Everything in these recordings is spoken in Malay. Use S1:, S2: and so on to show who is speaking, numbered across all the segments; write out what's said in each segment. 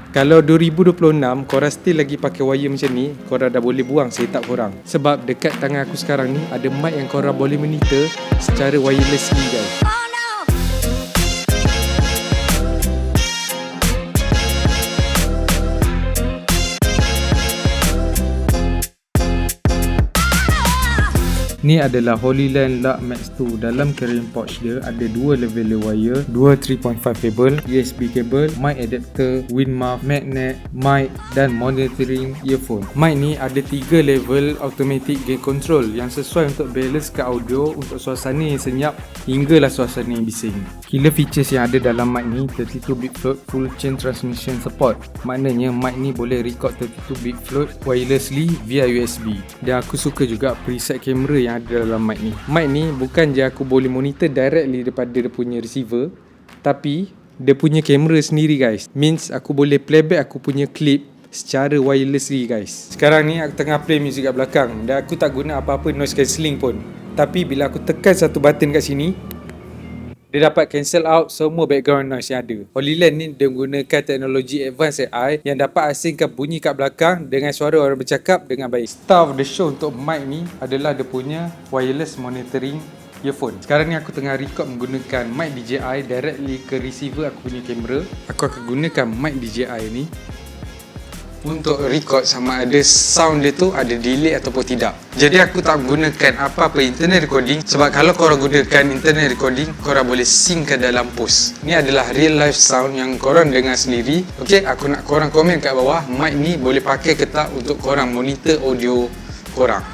S1: Kalau 2026 korang still lagi pakai wire macam ni, korang dah boleh buang setup korang. Sebab dekat tangan aku sekarang ni ada mic yang korang boleh monitor secara wirelessly guys. Ni adalah Holyland Lux Max 2. Dalam carrying pouch dia ada dua level wire, dua 3.5 cable, USB cable, mic adapter, wind muff, magnet, mic dan monitoring earphone. Mic ni ada 3 level automatic gain control yang sesuai untuk balance ke audio untuk suasana yang senyap hinggalah suasana yang bising. Killer features yang ada dalam mic ni 32-bit float full chain transmission support. Maknanya mic ni boleh record 32-bit float wirelessly via USB. Dan aku suka juga preset kamera yang ada dalam mic ni. Mic ni bukan je aku boleh monitor directly daripada dia punya receiver, tapi dia punya kamera sendiri guys. Means aku boleh playback aku punya clip secara wirelessly guys. Sekarang ni aku tengah play music kat belakang dan aku tak guna apa-apa noise cancelling pun. Tapi bila aku tekan satu button kat sini, dia dapat cancel out semua background noise yang ada. Holyland ni dia menggunakan teknologi advanced AI yang dapat asingkan bunyi kat belakang dengan suara orang bercakap dengan baik. Star of the show untuk mic ni adalah dia punya wireless monitoring earphone. Sekarang ni aku tengah record menggunakan mic DJI directly ke receiver aku punya kamera. Aku akan gunakan mic DJI ni untuk record sama ada sound dia tu ada delay ataupun tidak. Jadi aku tak gunakan apa-apa internet recording, sebab kalau korang gunakan internet recording, korang boleh sync ke dalam post. Ni adalah real life sound yang korang dengar sendiri. Okay, aku nak korang komen kat bawah mic ni boleh pakai ke tak untuk korang monitor audio korang.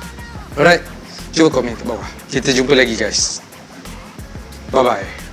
S1: Alright, cuba komen kat bawah. Kita jumpa lagi guys. Bye bye.